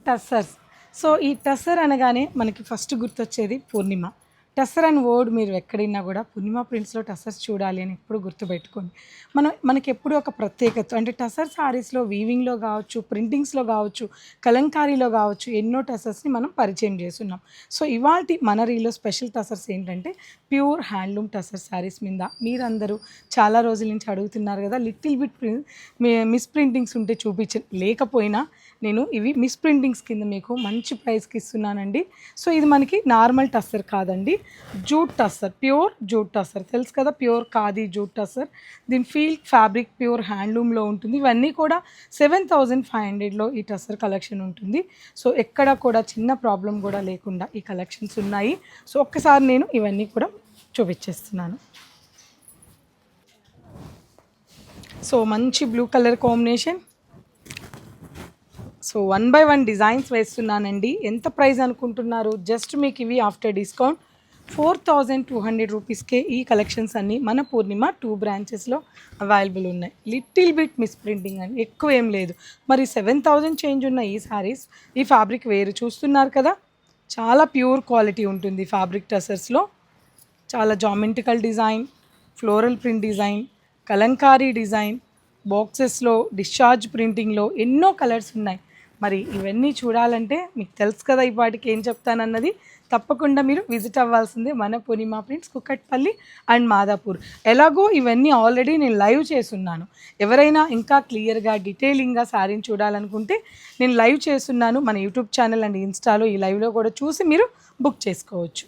Tussars. So ఈ టస్సర్ అనగానే మనకి ఫస్ట్ గుర్తొచ్చేది పూర్ణిమ. టస్సర్ అని వర్డ్ మీరు ఎక్కడిన్నా కూడా పూర్ణిమ ప్రింట్స్లో టస్సర్స్ చూడాలి అని ఎప్పుడు గుర్తుపెట్టుకోండి. మనకి ఎప్పుడు ఒక ప్రత్యేకత అంటే టస్సర్ శారీస్లో వీవింగ్లో కావచ్చు, ప్రింటింగ్స్లో కావచ్చు, కలంకారీలో కావచ్చు ఎన్నో టస్సర్స్ని మనం పరిచయం చేస్తున్నాం. సో ఇవాల్టి మన రీలో స్పెషల్ టస్సర్స్ ఏంటంటే ప్యూర్ హ్యాండ్లూమ్ టస్సర్ శారీస్ మీద మీరందరూ చాలా రోజుల నుంచి అడుగుతున్నారు కదా, లిటిల్ బిట్ మిస్ ప్రింటింగ్స్ ఉంటే లేకపోయినా నేను ఇవి మిస్ ప్రింటింగ్స్ కింద మీకు మంచి ప్రైస్కి ఇస్తున్నానండి. సో ఇది మనకి నార్మల్ టస్సర్ కాదండి, jute tussar, pure jute tussar. తెలుసు కదా, ప్యూర్ ఖాదీ జూట్ టస్సర్. దీని ఫీల్ ఫ్యాబ్రిక్ ప్యూర్ హ్యాండ్లూమ్లో ఉంటుంది. ఇవన్నీ కూడా 7500లో ఈ టస్సర్ కలెక్షన్ ఉంటుంది. సో ఎక్కడ కూడా చిన్న ప్రాబ్లం కూడా లేకుండా ఈ కలెక్షన్స్ ఉన్నాయి. సో ఒక్కసారి నేను ఇవన్నీ కూడా చూపించేస్తున్నాను. సో మంచి blue colour combination. So 1 by 1 designs వేస్తున్నానండి. ఎంత ప్రైస్ అనుకుంటున్నారు? జస్ట్ మీకు ఇవి ఆఫ్టర్ డిస్కౌంట్ 4200 రూపీస్కే ఈ కలెక్షన్స్ అన్నీ మన పూర్ణిమ 2 బ్రాంచెస్లో అవైలబుల్ ఉన్నాయి. లిటిల్ బిట్ మిస్ ప్రింటింగ్ అని, ఎక్కువ ఏం లేదు. మరి 7000 చేంజ్ ఉన్న ఈ శారీస్, ఈ ఫ్యాబ్రిక్ వేరు చూస్తున్నారు కదా, చాలా ప్యూర్ క్వాలిటీ ఉంటుంది ఫ్యాబ్రిక్ టసర్స్లో. చాలా geometrical design, floral print design, Kalamkari design, బాక్సెస్లో డిశ్చార్జ్ ప్రింటింగ్లో ఎన్నో కలర్స్ ఉన్నాయి. మరి ఇవన్నీ చూడాలంటే మీకు తెలుసు కదా ఈ పాటికి ఏం చెప్తానన్నది. తప్పకుండా మీరు విజిట్ అవ్వాల్సిందే మన పూర్ణిమ ప్రింట్స్, కుక్కట్పల్లి అండ్ మాదాపూర్. ఎలాగో ఇవన్నీ ఆల్రెడీ నేను లైవ్ చేస్తున్నాను. ఎవరైనా ఇంకా క్లియర్గా డీటెయిలింగ్గా శారీని చూడాలనుకుంటే నేను లైవ్ చేస్తున్నాను మన యూట్యూబ్ ఛానల్ అండ్ ఇన్స్టాలో. ఈ లైవ్లో కూడా చూసి మీరు బుక్ చేసుకోవచ్చు.